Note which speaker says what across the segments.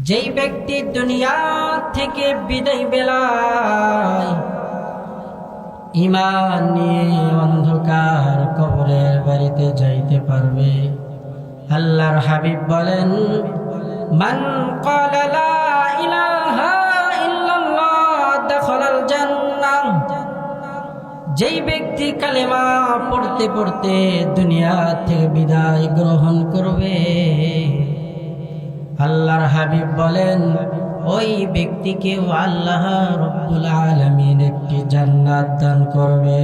Speaker 1: যেই ব্যক্তি দুনিয়া থেকে বিদায় বেলায় ঈমান নিয়ে অন্ধকার কবরের বাড়িতে যাইতে পারবে, আল্লাহর হাবিব বলেন, মান ক্বালা লা ইলাহা ইল্লাল্লাহ দাখালাল জান্নাহ। যেই ব্যক্তি কালেমা পড়তে পড়তে দুনিয়া থেকে বিদায় গ্রহণ করবে, আল্লাহর হাবিব বলেন ওই ব্যক্তিকে আল্লাহ রাব্বুল আলামিন একটি জান্নাত দান করবে।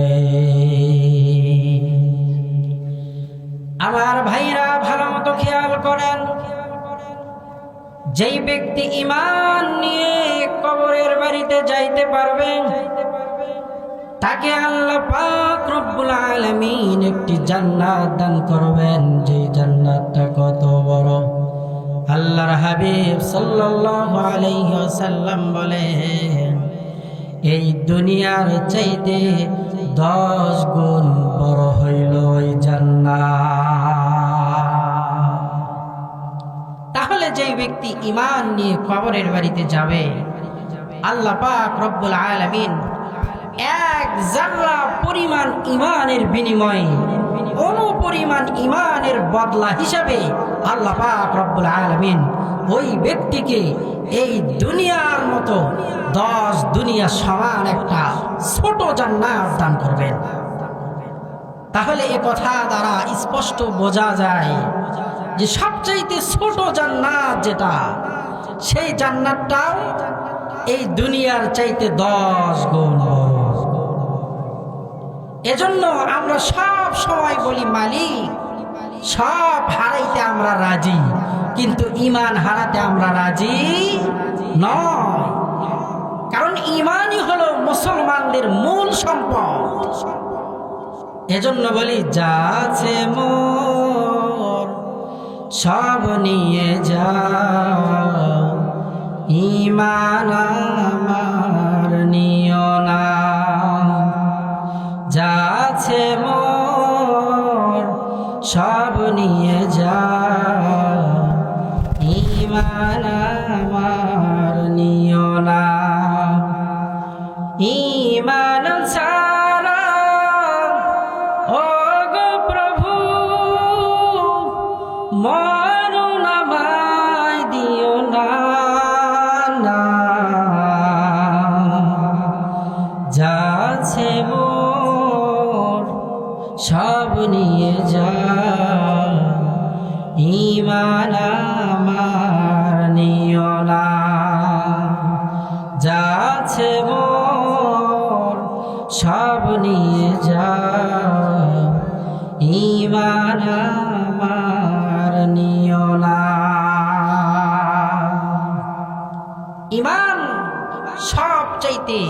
Speaker 1: আমার ভাইরা ভালো মতো খেয়াল করেন, যেই ব্যক্তি ঈমান নিয়ে কবরের বাড়িতে যাইতে পারবে, তাকে আল্লাহ পাক রব্বুল আলামিন একটি জান্নাত দান করবেন। যেই জান্নাতটা কত বড়! আল্লাহর হাবিব সাল্লাল্লাহু আলাইহি ওয়াসাল্লাম বলেন, এই দুনিয়ার চাইতে 10 গুণ বড় হইল ওই জান্নাত। তাহলে যেই ব্যক্তি ঈমান নিয়ে কবরের বাড়িতে যাবে, আল্লাহ পাক রব্বুল আলামিন এক যারা পরিমাণ ঈমানের বিনিময়ে অনুপরিমাণ ঈমানের বদলা হিসাবে আল্লাহ পাক রব্বুল আলামিন ওই ব্যক্তিকে এই দুনিয়ার মতো 10 দুনিয়া সমান একটা ছোট জান্নাত দান করবেন। তাহলে এ কথা দ্বারা স্পষ্ট বোঝা যায় যে সবচাইতে ছোট জান্নাত যেটা, সেই জান্নাতটাও এই দুনিয়ার চাইতে 10 গুণ। এজন্য আমরা সব সময় বলি, মালিক সব হারাইতে আমরা রাজি, কিন্তু ঈমান হারাতে আমরা রাজি নয়। কারণ ঈমানই হলো মুসলমানদের মূল সম্পদ। এজন্য বলি, যা আছে মোর সব নিয়ে যাও, ঈমান আমার নিও না। যা আছে মোর সব নিয়ে যাও, ঈমান আমার নিও না। ঈমান ছাড়া ও গো প্রভু মরণ আমায় দিও না। যা আছে মোর সব নিয়ে যাও, ঈমান আমার নিও না। যা আছে মোর সব নিয়ে যাও, ঈমান আমার নিও না। ঈমান সবচাইতে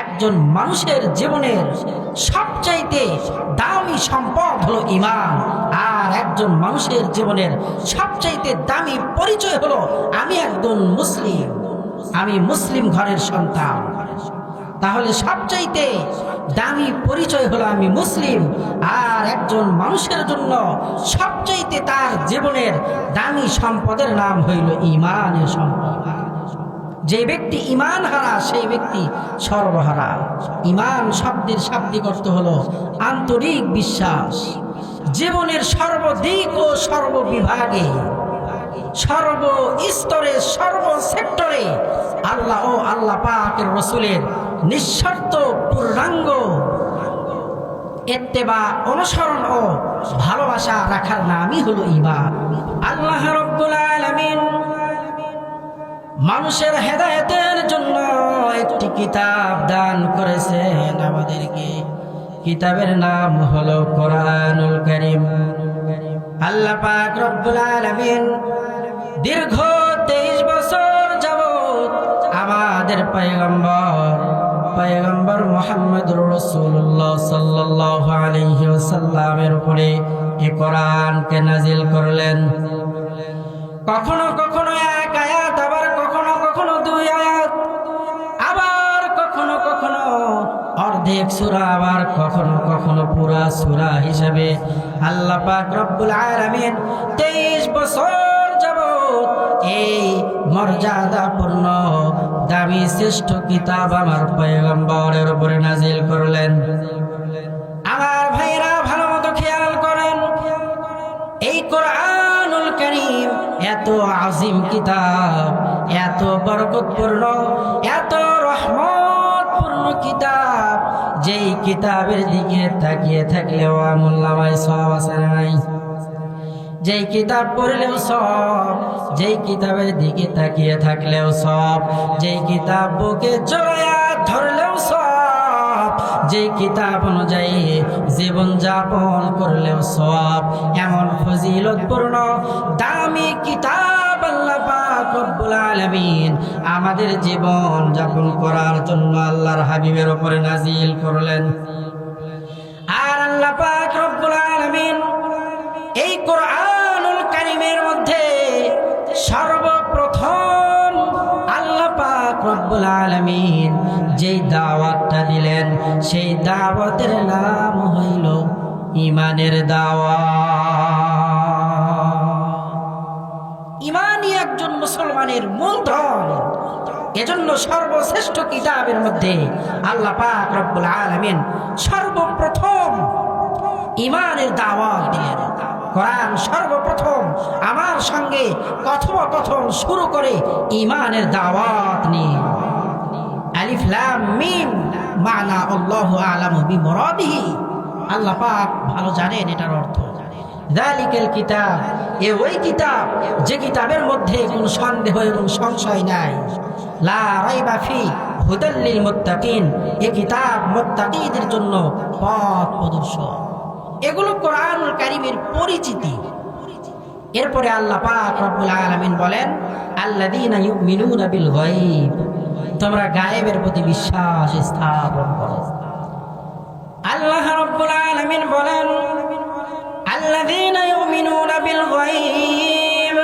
Speaker 1: একজন মানুষের জীবনের সবচাইতে দামি সম্পদ হলো ঈমান। আর একজন মানুষের জীবনের সবচাইতে দামি পরিচয় হলো আমি একজন মুসলিম, আমি মুসলিম ঘরের সন্তান। তাহলে সবচাইতে দামি পরিচয় হলো আমি মুসলিম। আর একজন মানুষের জন্য সবচাইতে তার জীবনের দামি সম্পদের নাম হইল ঈমানের সম্পদ। যে ব্যক্তি ঈমান হারা, সেই ব্যক্তি সর্বহারা। ঈমান শব্দের শাব্দিক অর্থ হলো আন্তরিক বিশ্বাস। জীবনের সর্বদিক ও সর্ববিভাগে, সর্বস্তরে, সর্বসেক্টরে আল্লাহ ও আল্লাহ পাকের রাসূলের নিঃশর্ত পূর্ণাঙ্গ ইত্তেবা, অনুসরণ ও ভালোবাসা রাখার নামই হলো ঈমান। আল্লাহ রাব্বুল আলামিন মানুষের হেদায়েতের জন্য একটি কিতাব দান করেছেন আমাদেরকে। কিতাবের নাম হলো কোরআনুল কারীম। আল্লাহ পাক রব্বুল আলামিন দীর্ঘ 23 বছর যাবত আমাদের পয়গম্বর মুহাম্মদুর রাসূলুল্লাহ সাল্লাল্লাহু আলাইহি ওয়াসাল্লামের উপরে এই কোরআনকে নাজিল করলেন। কখনো কখনো এক আয়াত, আবার কখনো কখনো 2 আয়াত, আবার কখনো কখনো অর্ধেক সূরা, আবার কখনো কখনো পুরা সূরা হিসেবে আল্লাহ পাক রব্বুল আলামিন 23 বছর যাবত এই মর্যাদাপূর্ণ দামি শ্রেষ্ঠ কিতাব আমার পয়গম্বরের উপরে নাজিল করলেন। আমার ভাইরা ভালো মতো খেয়াল করেন, এই কোরআনুল কারীম এত আজিম কিতাব, এত বরকতপূর্ণ, এত রহমতপূর্ণ কিতাব, যেই কিতাবের দিকে তাকিয়ে থাকলেও আমুল্লামায় সওয়াব আছে না নাই? যেই কিতাব পড়লেও সওয়াব, যেই কিতাবের দিকে তাকিয়ে থাকলেও সওয়াব, যেই কিতাব বুকে জড়ায়া ধরলেও সওয়াব, যেই কিতাব অনুযায়ী জীবন যাপন করলেও সওয়াব। এমন ফজিলতপূর্ণ দামি কিতাব আল্লাহ পাক রব্বুল আলামিন আমাদের জীবন যাপন করার জন্য আল্লাহর হাবিবের উপরে নাজিল করলেন। আর আল্লাহ পাক রব্বুল আলামিন এই কোরআনুল কারীমের মধ্যে সর্বপ্রথম আল্লাহ পাক রব্বুল আলামিন যেই দাওয়াতটা দিলেন, সেই দাওয়াতের নাম হইল ঈমানের দাওয়াত। ঈমানই একজন মুসলমানের মূলধন। এজন্য সর্বশ্রেষ্ঠ কিতাবের মধ্যে আল্লাহ পাক রব্বুল আলামিন সর্বপ্রথম ঈমানের দাওয়াত দিলেন। কোরআন সর্বপ্রথম আমার সঙ্গে কথোপকথন শুরু করে ঈমানের দাওয়াত নিয়ে। আলিফ লাম মিম মানা আল্লাহু আ'লামু বিমুরাদিহি, আল্লাহ পাক ভালো জানেন এটার অর্থ। যালিকাল কিতাব, ওই কিতাব যে কিতাবের মধ্যে কোনো সন্দেহ এবং সংশয় নাই। লা রাইবা ফি হুদাল লিল মুত্তাকিন, এই কিতাব মুত্তাকিদের জন্য পথ প্রদর্শক। এগুলো কোরআনুল কারীমের পরিচিতি। এরপরে আল্লাহ পাক রব্বুল আলামিন বলেন, আল্লাযীনা ইউমিনুনা বিল গায়ব, তোমরা গায়েবের প্রতি বিশ্বাস স্থাপন করো। আল্লাহ রব্বুল আলামিন বলেন, আল্লাযীনা ইউমিনুনা বিল গায়ব,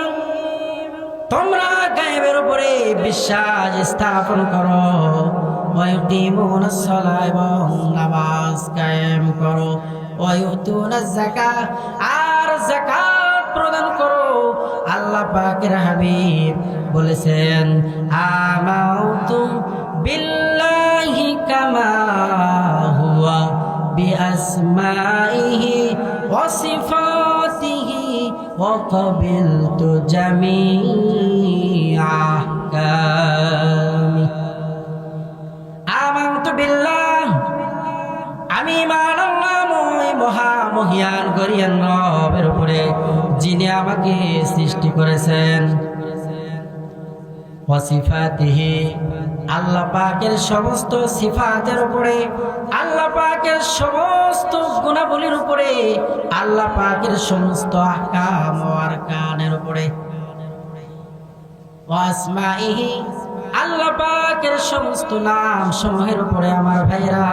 Speaker 1: তোমরা গায়েবের উপরে বিশ্বাস স্থাপন করো। ওয়া ইউকিমুনাস সালাহ, এবং নামাজ কায়েম করো। ওয়া ইউতুনাজ যাকাত, আর যাকাত প্রদান করো। আল্লাহ পাকের হাবিব বলেছেন, আমানতু বিল্লাহি কামা হুয়া বিআসমাইহি ওয়া সিফাতিহি ওয়া ক্বাবিলতু জামিআ আহকামি। আমানতু বিল্লাহ, আমি ঈমান আনলাম ওই মহামহিয়ান গরিয়ান রবের উপরে, যিনি আমাকে সৃষ্টি করেছেন। ওয়া সিফাতিহি, আল্লাহ পাকের সমস্ত সিফাতের উপরে, আল্লাহ পাকের সমস্ত গুণাবলীর উপরে, আল্লাহ পাকের সমস্ত আহকাম ও আরকানের উপরে। ওয়া আসমাইহি, আল্লাহ পাকের সমস্ত নাম সমূহের উপরে। আমার ভাইরা,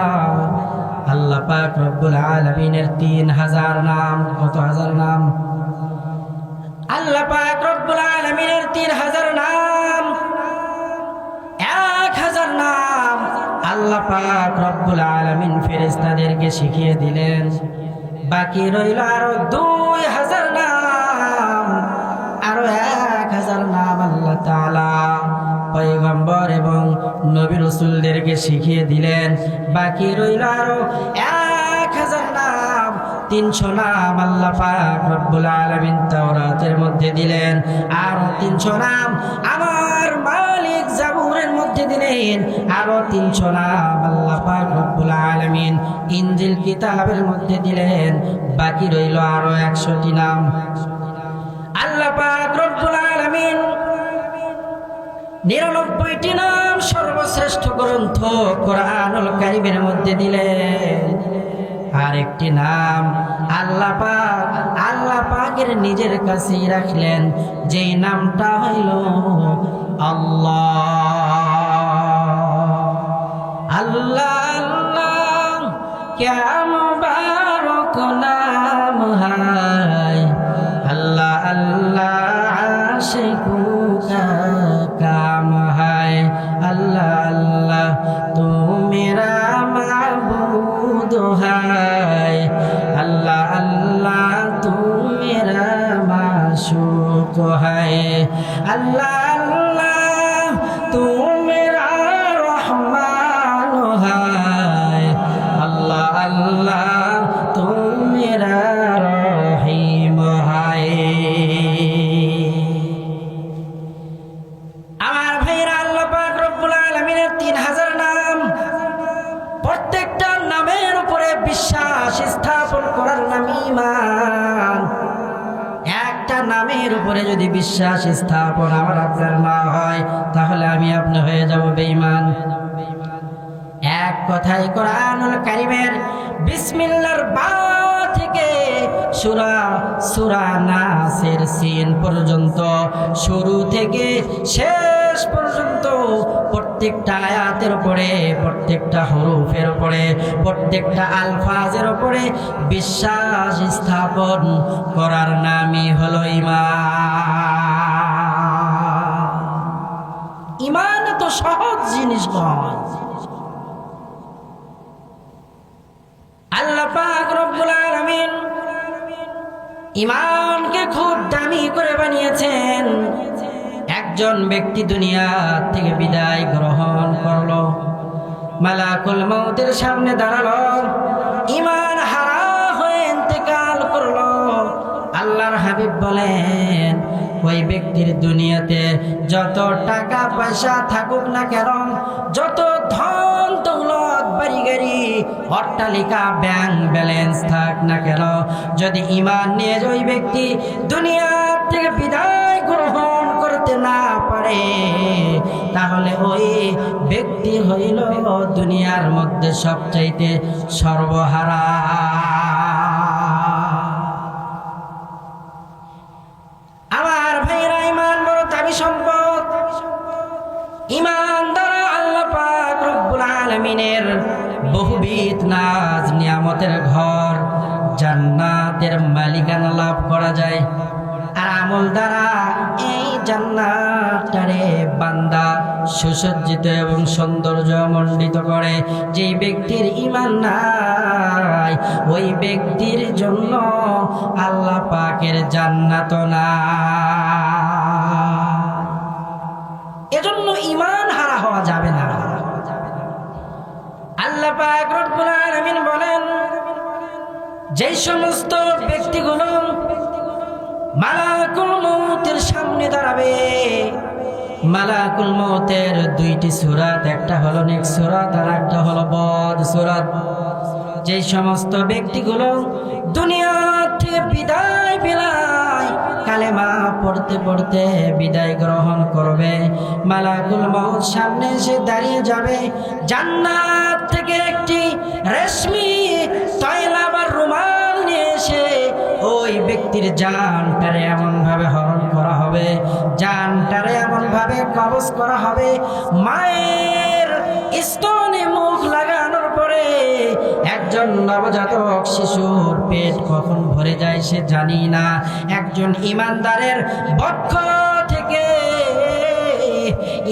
Speaker 1: আল্লাহ পাক রব্বুল আলামিনের 3000 নাম। কত হাজার নাম? আল্লাহ পাক রব্বুল আলামিনের 3000 নাম। 1000 নাম আল্লাহ পাক রব্বুল আলামিন ফেরেশতাদেরকে শিখিয়ে দিলেন। বাকি রইল আরো 2000 নাম। আরো 1000 নাম আল্লাহ তাআলা পয়গম্বর এবং নবী রাসূলদেরকে শিখিয়ে দিলেন। বাকি রইল আরো 1000 নাম। 300 নাম আল্লাহ পাক রব্বুল আলামিন তাওরাতের মধ্যে দিলেন। আরো 300 নাম আমার মালিক জাবুরের মধ্যে দিলেন। আরো 300 নাম আল্লাহ পাক রব্বুল আলামিন ইনজিল কিতাবের মধ্যে দিলেন। বাকি রইল আরো 100টি নাম। আল্লাহ পাক রব্বুল আলামিন 99টি নাম সর্বশ্রেষ্ঠ গ্রন্থ কোরআনুল কারীমের মধ্যে দিলেন। আর একটি নাম আল্লাহ পাকের নিজের কাছেই রাখলেন, যেই নামটা হইল আল্লাহ। আল্লাহ আল্লাহ ক্যা মুবারক নাম হায়, আল্লাহ আল্লাহ আশিকু কা কাম হায়। আল্লাহ আল্লাহ তু মেরা মাবুদ হায়, আল্লাহ আল্লাহ তু মেরা মাশুক হায়। আল্লাহ উপরে যদি বিশ্বাস স্থাপন আমার আপনার না হয়, তাহলে আমি আপনি হয়ে যাব বেঈমান। এক কথায় কোরআনুল কারীমের বিসমিল্লাহর বা থেকে সূরা নাসের সিন পর্যন্ত, শুরু থেকে শেষ পর্যন্ত প্রত্যেকটা আয়াতের উপরে, প্রত্যেকটা হরফের উপরে, প্রত্যেকটা আলফাজের উপরে বিশ্বাস স্থাপন করার নামই হলো ঈমান। ঈমান তো সহজ জিনিস নয়। আল্লাহ পাক রব্বুল আলামিন ঈমানকে খুব দামি করে বানিয়েছেন। একজন ব্যক্তি দুনিয়া থেকে বিদায় গ্রহণ করলো, মালাকুল মউতের সামনে দাঁড়ালো, ঈমান হারা হয়ে ইন্তেকাল করলো। আল্লাহর হাবিব বলেন, ওই ব্যক্তির দুনিয়াতে যত টাকা পয়সা থাকুক না কেন, যত ধন দৌলত বাড়ি গাড়ি অট্টালিকা ব্যাংক ব্যালেন্স থাক না কেন, যদি ঈমান নিয়ে ওই ব্যক্তি দুনিয়া থেকে বিদায় গ্রহণ করতে না পারে, তাহলে ওই ব্যক্তি হইল দুনিয়ার মধ্যে সবচাইতে সর্বহারা। আমার ভাইরা, ঈমান বড় দামি সম্পদ। ঈমান দ্বারা আল্লাহ পাক রব্বুল আলামিনের বহুবিধ নাজ নিয়ামতের ঘর জান্নাতের মালিকানা লাভ করা যায়। আর আমল দ্বারা এই জান্নাতটারে বান্দা সুসজ্জিত এবং সৌন্দর্যমণ্ডিত করে। যে ব্যক্তির ঈমান নাই, ওই ব্যক্তির জন্য আল্লাহ পাকের জান্নাত না। এজন্য ঈমান হারা হওয়া যাবে না। আল্লাহ পাক রব্বুল আলামিন বলেন, যেই সমস্ত ব্যক্তিগুলো মালাকুল মউতের সামনে দাঁড়াবে, মালাকুল মউতের দুইটি সূরাত, একটা হলো নেক সূরাত আর একটা হলো বদ সূরাত। যেই সমস্ত ব্যক্তিগুলো দুনিয়া থেকে বিদায় বিলায় কালেমা পড়তে পড়তে বিদায় গ্রহণ করবে, মালাকুল মউত সামনে এসে দাঁড়িয়ে যাবে। জান্নাত থেকে একটি রেশমি তয়লা বা রুমাল নিয়ে এসে ওই ব্যক্তির জানটারে এমন ভাবে হরণ করা হবে, জানটারে এমন ভাবে কবজ করা হবে, মায়ের স্তনে মুখ লাগানোর পরে একজন নবজাতক শিশুর পেট কখন ভরে যায় সে জানি না। একজন ঈমানদারের পক্ষ থেকে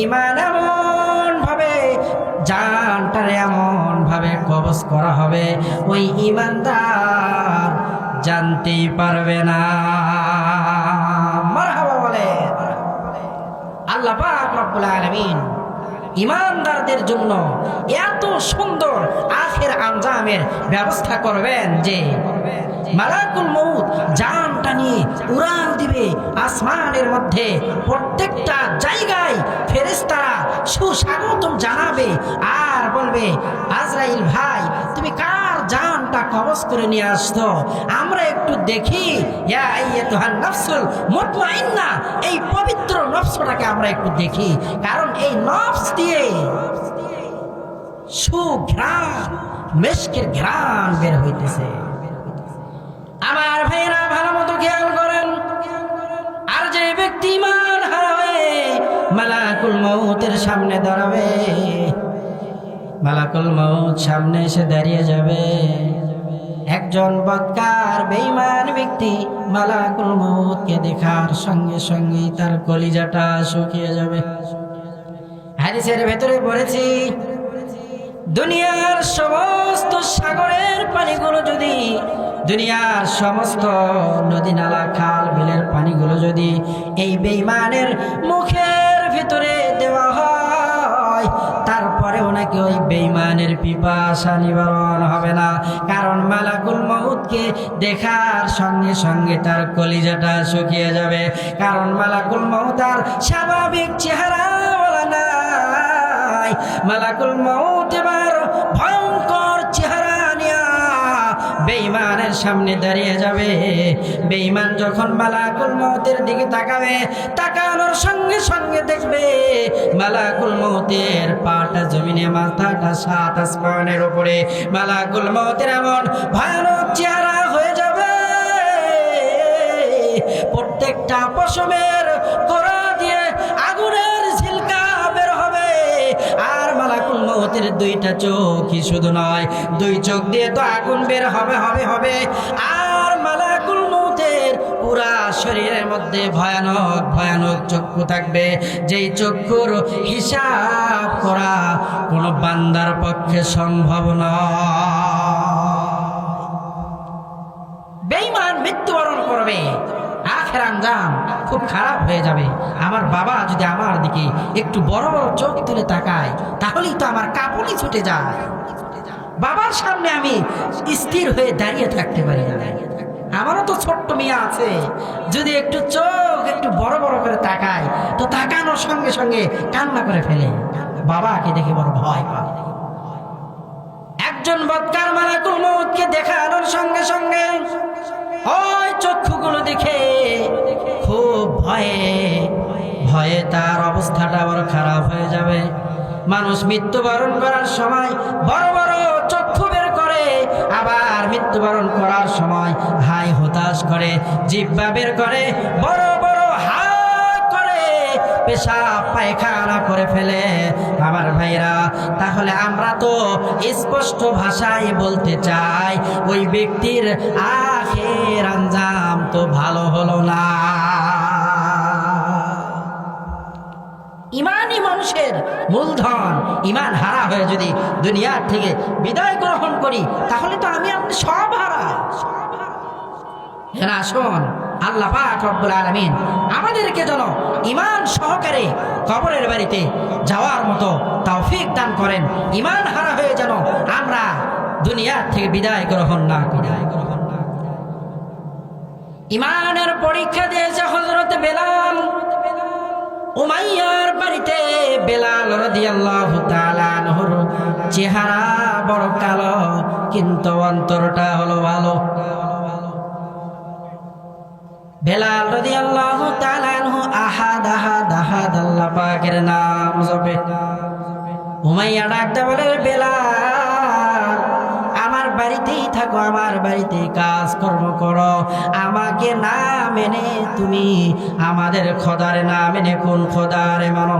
Speaker 1: ঈমান এমন ভাবে, জানটারে এমন ভাবে কবজ করা হবে, ওই ঈমানদার জানতেই পারবে না। মারহাবা বলে। আল্লাহ পাক রব্বুল আলামিন ঈমানদারদের জন্য এত সুন্দর আখির আঞ্জামের ব্যবস্থা করবেন যে মালাকুল মউত জানটা নিয়ে উড়ান দিবে আসমানের মধ্যে। প্রত্যেকটা জায়গায় ফেরেশতারা সুস্বাগতম জানাবে আর বলবে, আজরাইল ভাই, তুমি কার জানটা কবজ করে নিয়ে আসছো, আমরা একটু দেখি। ইয়া আইয়াতুহান নাফসুল মুতমাইন্না, এই পবিত্র নফসটাকে আমরা একটু দেখি, কারণ এই নফস দিয়ে সুঘ্রাণ, মেশকের ঘ্রাণ বের হইতেছে। আমার ভাইরা ভালো মতো খেয়াল করেন। আর যে ব্যক্তি ঈমান হারা হয়ে মালাকুল মউতের সামনে দাঁড়াবে, মালাকুল মউত সামনে এসে দাঁড়িয়ে যাবে, একজন বদকার বেঈমান ব্যক্তি মালাকুল মউতকে দেখার সঙ্গে সঙ্গেই তার কলিজাটা শুকিয়ে যাবে। হাদিসের ভেতরে পড়েছি, দুনিয়ার সমস্ত সাগরের পানিগুলো যদি, দুনিয়ার সমস্ত নদী নালা খাল বিলের পানিগুলো যদি এই বেঈমানের মুখের ভিতরে দেওয়া হয়, তারপরেও নাকি ওই বেঈমানের পিপাসা নিবারণ হবে না। কারণ মালাকুল মউতকে দেখার সঙ্গে সঙ্গে তার কলিজাটা শুকিয়ে যাবে। কারণ মালাকুল মউত আর স্বাভাবিক চেহারাওয়ালা নাই, মালাকুল মউত এবার ভয়ঙ্কর চেহারা নিয়ে বেঈমানের সামনে দাঁড়িয়ে যাবে। বেঈমান যখন মালাকুল মউতের দিকে তাকাবে, তাকানোর সঙ্গে সঙ্গে দেখবে মালাকুল মউতের পাটা জমিনে, মাথাটা সাত আসমানের উপরে। মালাকুল মউতের এমন ভয়ানক চেহারা হয়ে যাবে, প্রত্যেকটা পশমের গোড়া দিয়ে আগুনের ঝিলকা বের হবে। আর মালাকুল মউতের দুইটা চোখই শুধু নয়, দুই চোখ দিয়ে তো আগুন বের হবে হবে হবে। আর মালাকুল মউতের পুরা শরীরের মধ্যে ভয়ানক ভয়ানক চক্ষু থাকবে, যেই চক্ষুর হিসাব করা কোনো বান্দার পক্ষে সম্ভব নয়। বেঈমান মৃত্যুবরণ করবে, আখের আঞ্জাম খুব খারাপ হয়ে যাবে। আমার বাবা যদি আমার দিকে একটু বড় বড় চোখ তুলে তাকায়, তাহলেই তো আমার কাঁপুনি ছুটে যায়। বাবার সামনে আমি স্থির হয়ে দাঁড়িয়ে থাকতে পারি না। আমারও তো ছোট্ট মেয়ে আছে, যদি একটু চোখ একটু বড় বড় করে তাকায়, তো তাকানোর সঙ্গে সঙ্গে কান্না করে ফেলে। বাবাকে দেখে বড় ভয় পায়। একজন বদকার মালাকুল মউতকে দেখানোর সঙ্গে সঙ্গে ওই চক্ষুগুলো দেখে খুব ভয়ে ভয়ে তার অবস্থাটা বড় খারাপ হয়ে যাবে। মানুষ মৃত্যুবরণ করার সময় বড় বড় চক্ষু বের করে, আবার মৃত্যুবরণ করার সময় হাই হতাশ করে, জিহ্বা বের করে, বড় বড় হা করে পেশাব পায়খানা করে ফেলে। আমার ভাইরা, তাহলে আমরা তো স্পষ্ট ভাষায় বলতে চাই, ওই ব্যক্তির আখের আঞ্জাম তো ভালো হলো না। ইমানই মানুষের মূলধন। ইমান হারা হয়ে যদি দুনিয়ার থেকে বিদায় গ্রহণ করি, তাহলে তো আমি আপনি সব হারা। হ্যাঁ, আসুন আল্লাহ পাক রব্বুল আলামিন আমাদেরকে যেন ইমান সহকারে কবরের বাড়িতে যাওয়ার মতো তৌফিক দান করেন। ইমান হারা হয়ে যেন আমরা দুনিয়ার থেকে বিদায় গ্রহণ না করি। ইমানের পরীক্ষা দিয়েছে হযরত বেলাল। উমাইয়ার বাড়িতে বেলাল রাদিয়াল্লাহু তাআলা আনহুর চেহারা বড় কালো, কিন্তু অন্তরটা হলো ভালো। বেলাল রাদিয়াল্লাহু তাআলা আনহু আহাদ আহাদ আহাদ আল্লাহ পাকের নাম জপে। উমাইয়া ডাকতে বলে, বেলাল আমার বাড়িতেই থাকো, আমার বাড়িতেই কাজকর্ম করো, আমাকে না মেনে তুমি আমাদের খোদার না মেনে কোন খোদারে মানো?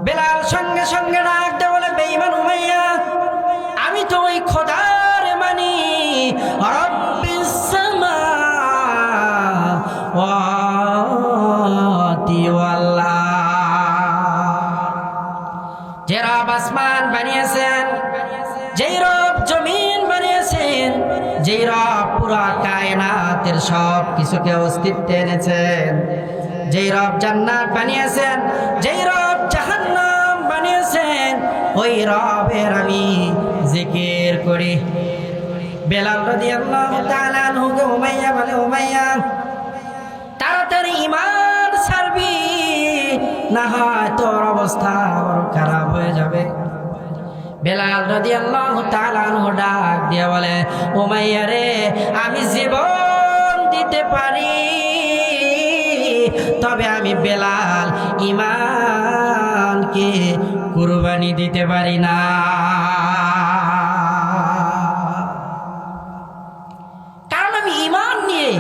Speaker 1: বেলাল সঙ্গে সঙ্গে ডাকতে বলে, বেঈমান উমাইয়া, আমি তো ওই খোদারে মানি, রব্বিস সামাওয়াতি ওয়াল আরদ। যে রব আসমান বানিয়েছেন, যেই রব জমিন বানিয়েছেন, যেই রব পুরা কায়নাতের সব কিছুকে অস্তিত্বে এনেছেন, যেই রব জান্নাত বানিয়েছেন, যেই রব জাহান্নাম বানিয়েছেন, ওই রবের আমি জিকির করি। বেলাল রাদিয়াল্লাহু তাআলা আনহুকে উমাইয়া বলে, উমাইয়া তাড়াতাড়ি ঈমান ছাড়বি, না হয় তোর অবস্থা বড় খারাপ হয়ে যাবে। বেলাল রাদিয়াল্লাহু তাআলা আনহু ডাক দিয়ে বলে, উমাইয়া রে, আমি জীবন দিতে পারি, তবে আমি বেলাল ঈমানকে কুরবানি দিতে পারি না। কারণ আমি ঈমান নিয়ে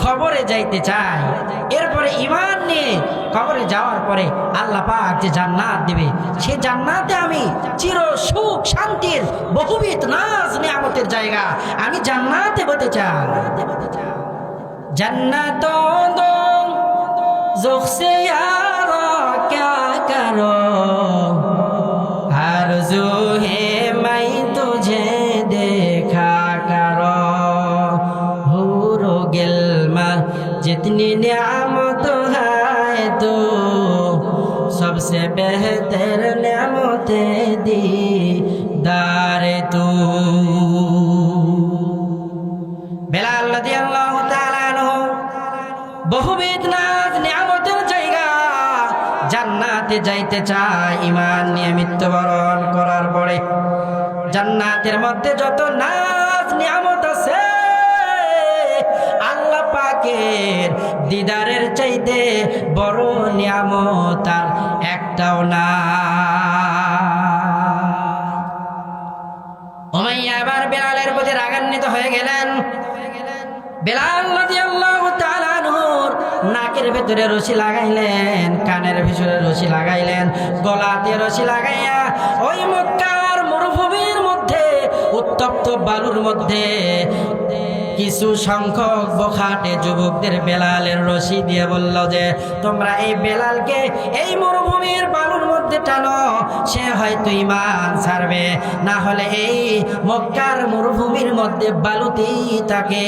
Speaker 1: কবরে যাইতে চাই। এরপরে ঈমান নিয়ে কবরে যাওয়ার পরে আল্লাহ পাক যে জান্নাত দিবে, সে জান্নাতে আমি চির সুখ শান্তির বহুবিধ নাজ নিয়ামতের জায়গা, আমি জান্নাতে হতে চাই। জান্নাতোं दो ज़ुख से यारो क्या करो, आरज़ू है मैं तुझे देखा करो, हूरो गिल्मा जितनी नियामत है तो सबसे बेहतर नियामते दीदारे तू। বেলাল রাদিয়াল্লাহু তাআলা আনহু বহুবিধ নাজ নিয়ামতের জায়গা জান্নাতে যাইতে চায় ঈমান নিয়ে মৃত্যুবরণ করার পরে। জান্নাতের মধ্যে যত নাজ নিয়ামত আছে আল্লাহ পাকের দিদারের চাইতে বড় নিয়ামত আর একটাও না। উমাইয়া এবার বেলালের প্রতি রাগান্বিত হয়ে গেলেন। বেলাল রাদিয়াল্লাহু তাআলা আনহুর নাকের ভেতরে রশি লাগাইলেন, কানের ভিতরে রশি লাগাইলেন, গলাতে রশি লাগাইয়া ওই মক্কার মরুভূমির মধ্যে উত্তপ্ত বালুর মধ্যে কিছু সংখ্যক বখাটে যুবকদের বেলালের রশি দিয়ে বলল যে তোমরা এই বেলালকে এই মরুভূমির বালুর মধ্যে টানো, সে হয়তো ঈমান ছাড়বে, না হলে এই মক্কার মরুভূমির মধ্যে বালুতেই তাকে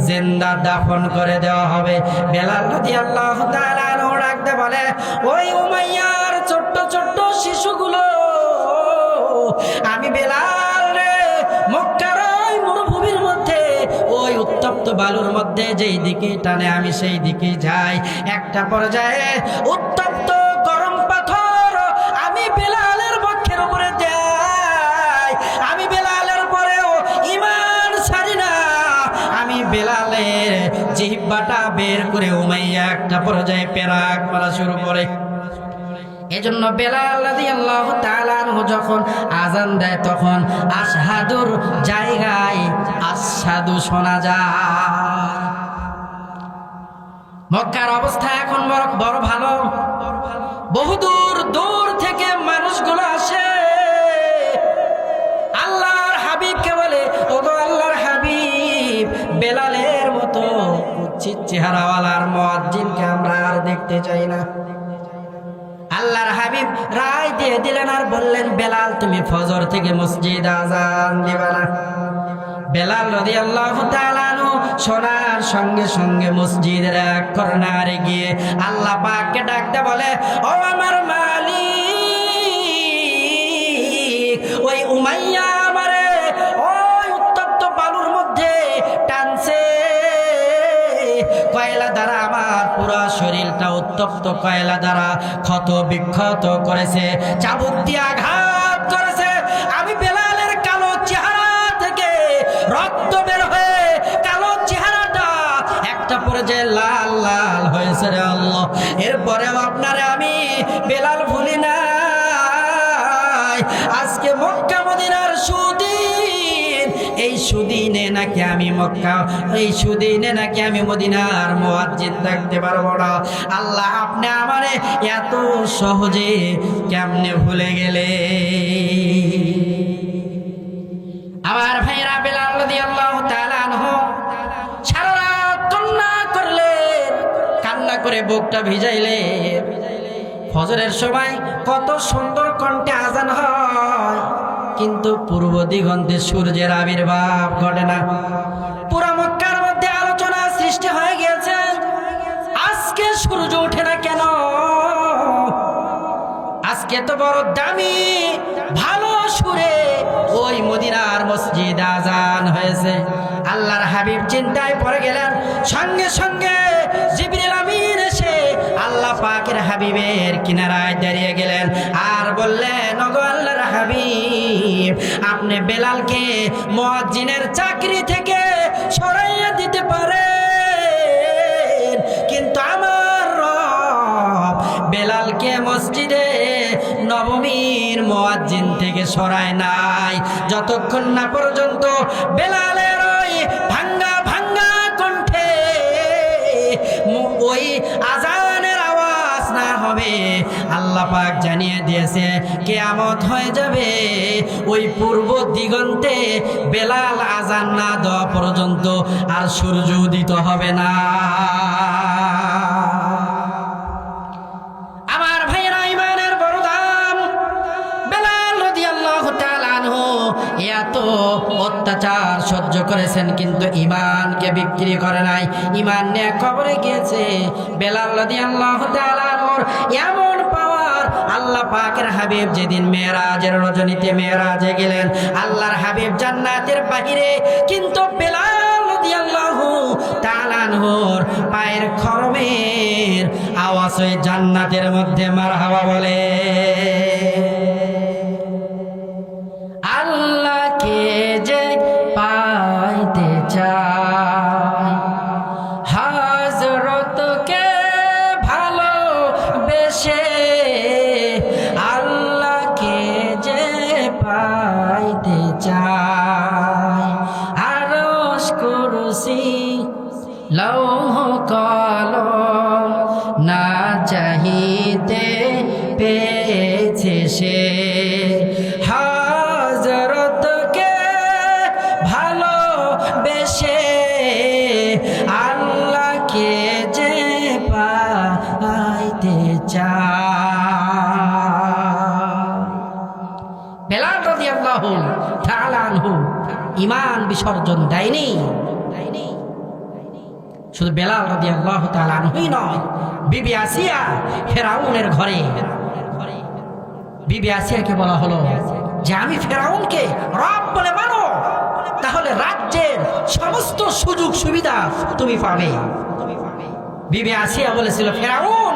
Speaker 1: জিন্দা দাফন করে দেওয়া হবে। বেলাল রাদিয়াল্লাহু তাআলা আনহু ডাকতে বলে, ওই উমাইয়ার ছোট্ট ছোট্ট শিশুগুলো, আমি বেলাল রে মক্কার ওই মরুভূমির মধ্যে ওই উত্তপ্ত বালুর মধ্যে যেই দিকে টানে আমি সেই দিকে যাই। একটা পর্যায়ে উত্তপ্ত গরম পাথর আমি বেলালের বক্ষের উপরে দেই, আমি বেলালের পরেও ঈমান ছাড়ি না। আমি বেলালের জিহ্বাটা বের করে উমাইয়া একটা পর্যায়ে পেরাক মারা শুরু করে। এজন্য বেলাল রাদিয়াল্লাহু তাআলা আনহু যখন আযান দেয় তখন আশহাদুর জায়গায় আশহাদু শোনা যায়। মক্কার অবস্থা এখন বড় ভালো। বহুদূর দূর থেকে মানুষগুলো আসে আল্লাহর হাবিবকে বলে, ওগো আল্লাহর হাবিব, বেলালের মতো কুৎসিত চেহারাওয়ালার মুয়াজ্জিনকে আমরা আর দেখতে চাই না। আল্লাহর হাবিব রায় দিয়ে দিলেন আর বললেন, বেলাল তুমি ফজর থেকে মসজিদ আযান দিবা না। বেলাল রাদিয়াল্লাহু তাআলা আনহু শোনার সঙ্গে সঙ্গে মসজিদের এক কর্নারে গিয়ে আল্লাহ পাককে ডাকতে বলে, ও আমার মালিক, ওই উমাইয়া আমারে ওই উত্তপ্ত বালুর মধ্যে টানছে, কয়লা দ্বারা আমার পুরা শরীরটা উত্তপ্ত কয়লা দ্বারা ক্ষত বিক্ষত করেছে, চাবুক দিয়ে আঘাত করেছে। আমি বেলালের কালো চেহারা থেকে রক্ত বের হয়ে কালো চেহারাটা একটা পর্যায়ে লাল লাল হয়েছে রে আল্লাহ। এরপরেও আপনারে আমি বেলাল ভুলি নাই। আজকে মক্কা মদিনার সুদিন, এই সুদিনে নাকি আমি মক্কা, এই সুদিনে নাকি আমি মদিনার মুয়াজ্জিন থাকতে পারবো না। আল্লাহ আপনি আমারে এত সহজে কেমনে ভুলে গেলে। আমার ভাইরা বেলাল রাদিয়াল্লাহু তাআলা আনহু সারা রাত কান্না করলেন, কান্না করে বুকটা ভিজাইলেন। ফজরের সময় কত সুন্দর কণ্ঠে আজান হয়, কিন্তু পূর্ব দিগন্তে সূর্যের আবির্ভাব ঘটে না। পুরা মক্কার মধ্যে আলোচনা সৃষ্টি হয়ে গিয়েছে, আজকে সূর্য ওঠে না কেন? আজকে তো বড় দামি ভালো সুরে ওই মদিনার মসজিদ আজান হয়েছে। আল্লাহর হাবিব চিন্তায় পড়ে গেলেন। সঙ্গে সঙ্গে জিবরিল আমিন এসে আল্লাহ পাকের হাবিবের কিনারায় দাঁড়িয়ে গেলেন আর বললেন, ওগো আল্লাহর হাবিব, আপনি বেলালকে মুয়াজ্জিনের চাকরি থেকে সরাইয়া দিতে পারেন, কিন্তু আমার রব বেলালকে মসজিদে নবমীর মুয়াজ্জিন থেকে সরায় নাই। যতক্ষণ না পর্যন্ত বেলালের ওই ভাঙ্গা ভাঙ্গা কণ্ঠে ওই আজানের আওয়াজ না হবে, আল্লাহ পাক জানিয়ে দিয়েছে কিয়ামত হয়ে যাবে। ওই পূর্ব দিগন্তে বেলাল আজান না দেওয়া পর্যন্ত আর সূর্য উদিত হবে না। আমার ভাইয়েরা, ঈমানের বড় দাম। বেলাল রাদিয়াল্লাহু তাআলা আনহু এত অত্যাচার সহ্য করেছেন, কিন্তু ঈমানকে বিক্রি করে নাই। ঈমান নিয়ে কবরে গিয়েছে। বেলাল রাদিয়াল্লাহু তাআলা আনহুর এমন পাওয়ার, আল্লাহ পাকের হাবিব যেদিন মেরাজের রজনীতে মেরাজে গেলেন, আল্লাহর হাবিব জান্নাতের বাহিরে, কিন্তু বেলাল রাদিয়াল্লাহু তাআলা আনহুর পায়ের খরমের আওয়াজ ওই জান্নাতের মধ্যে মারহাবা বলে। আল্লাহকে যে পাইতে চায়, হযরতকে ভালোবেসে, আল্লাহকে যে পাইতে চায়, আরশ কুরসি লৌহ কলম না চাহিতে পেয়েছে সে। হযরতকে ভালোবেসে আল্লাহকে যে পাইতে চায়। বেলাল রাদিয়াল্লাহু তাআলা আনহু ঈমান বিসর্জন দেয়নি। শুধু বেলাল রাদিয়াল্লাহু তাআলা আনহুই নয়, বিবি আসিয়া ফেরাউনের ঘরে, বিবি আসিয়াকে বলা হলো যে আমি ফেরাউনকে রব বলে মানো, তাহলে রাজ্যের সমস্ত সুযোগ সুবিধা তুমি পাবে। বিবি আসিয়া বলেছিল, ফেরাউন,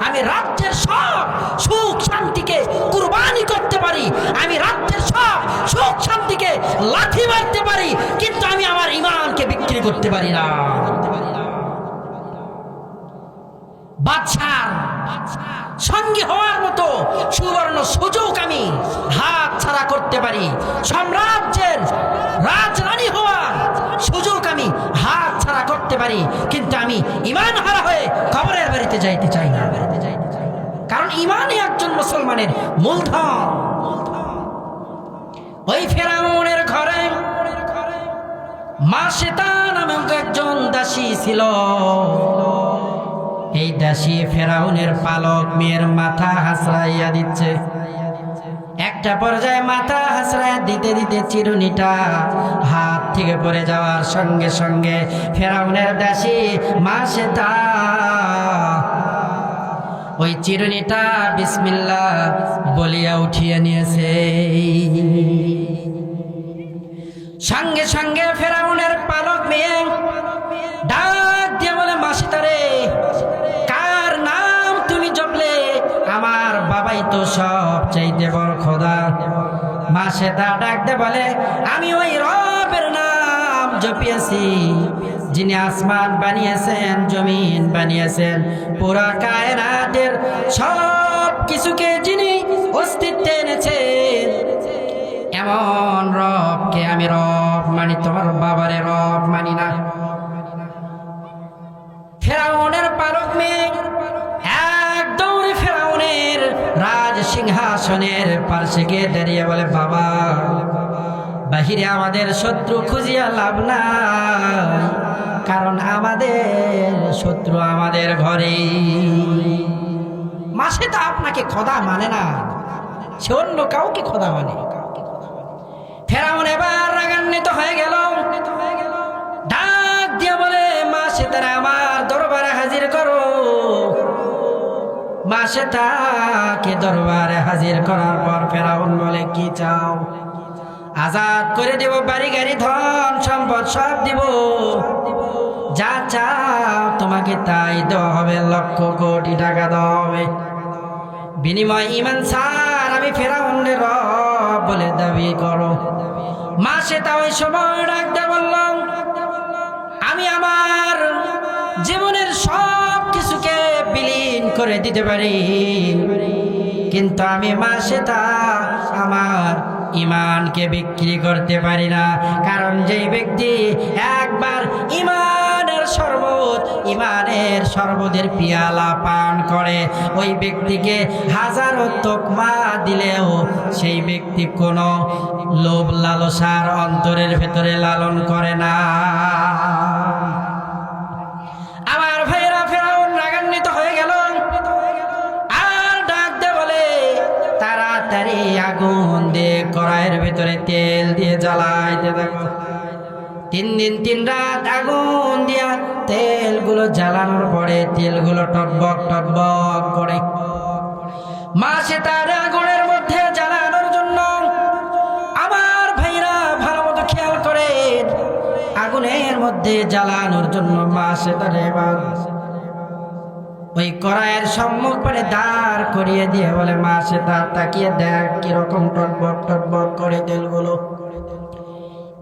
Speaker 1: আমি রাজ্যের সব সুখ শান্তিকে কুরবানি করতে পারি, আমি রাজ্যের সব সুখ শান্তিকে লাথি মারতে পারি, কিন্তু আমি আমার ঈমানকে বিক্রি করতে পারি না। বাদশার সঙ্গী হওয়ার মতো সুবর্ণ সুযোগ আমি হাত ছাড়া করতে পারি, সাম্রাজ্যের রাজরানী হওয়ার সুযোগ আমি হাত ছাড়া করতে পারি, কিন্তু আমি ঈমান হারা হয়ে কবরের বাড়িতে যাইতে চাই না। কারণ ঈমানই একজন মুসলমানের মূলধন। ওই ফেরাউনের ঘরে মাসেতা নামক একজন দাসী ছিল। এই দাসী ফেরাউনের পালক মেয়ের মাথা হাসড়াইয়া দিচ্ছে। একটা পর্যায়ে মাথা হাসড়াইয়া দিতে দিতে চিরুনিটা হাত থেকে পড়ে যাওয়ার সঙ্গে সঙ্গে ফেরাউনের দাসী মাসেতা ওই চিরুনিটা বিসমিল্লাহ বলিয়া উঠিয়ে নিয়েছে। সঙ্গে সঙ্গে ফেরাউনের পালক মেয়ে ডাক দিয়ে বলে, মাসিতারে, কার নাম তুমি জপলে? আমার বাবাই তো সব চাইতে বড় খোদা। মাসিতা ডাক দিয়ে বলে, আমি ওই রবের নাম জপিয়েছি যিনি আসমান বানিয়েছেন, জমিন বানিয়েছেন, পুরা কায়নাতের সব কিছুকে যিনি অস্তিত্বে এনেছেন, এমন রবকে আমি রব মানি, তোমার বাবারে রব মানি না। ফেরাউনের পালক মেয়ে এক দৌড়ে ফেরাউনের রাজ সিংহাসনের পাশে গিয়ে দাঁড়িয়ে বলে, বাবা, বাহিরে আমাদের শত্রু খুঁজিয়া লাভ নাই, কারণ আমাদের শত্রু আমাদের ঘরে। মাসে তো আপনাকে খোদা মানে না, সে অন্য কাউকে খোদা মানে। ফেরাউন এবার রাগান্বিত হয়ে গেল, ডাক দিয়ে বলে, মাসে তারা আমার দরবারে হাজির করো। মাসে তাকে দরবারে হাজির করার পর ফেরাউন বলে, কি চাও? আজাদ করে দেব, বাড়ি গাড়ি ধন সম্পদ সব দিব, যা চাও তোমাকে তাই দেওয়া হবে, লক্ষ কোটি টাকা দেওয়া হবে। বিনিময় ঈমান ছাড় আমি ফেরাউনের রব বলে দাবি করো। মাসে তা ওই সময় ডাকতে বললাম, আমি আমার জীবনের সব কিছুকে বিলীন করে দিতে পারি, কিন্তু আমি মাসে তা আমার ঈমানকে বিক্রি করতে পারি না। কারণ যেই ব্যক্তি একবার ঈমানের শরবতের পিয়ালা পান করে, ওই ব্যক্তিকে হাজারো তকমা দিলেও সেই ব্যক্তি কোনো লোভ লালসার অন্তরের ভেতরে লালন করে না। আমার ভাইরা, ফেরাউন রাগান্বিত হয়ে গেল আর ডাক দে বলে, তাড়াতাড়ি আগুন দিয়ে কড়াইয়ের ভেতরে তেল দিয়ে জ্বালাইতে থাকো। 3 দিন 3 রাত আগুন দিয়া তেলগুলো জ্বালানোর পরে তেলগুলো টকবক টকবক করে। মাসে তার আগুনের মধ্যে জ্বালানোর জন্য আমার ভাইরা ভালো মতো খেয়াল করে, আগুনের মধ্যে জ্বালানোর জন্য মাছেতার এবার ওই কড়াইয়ের সম্মুখ পানে দাঁড় করিয়ে দিয়ে বলে, মাছেতা তাকিয়ে দেখ কিরকম টকবক টকবক করে তেলগুলো,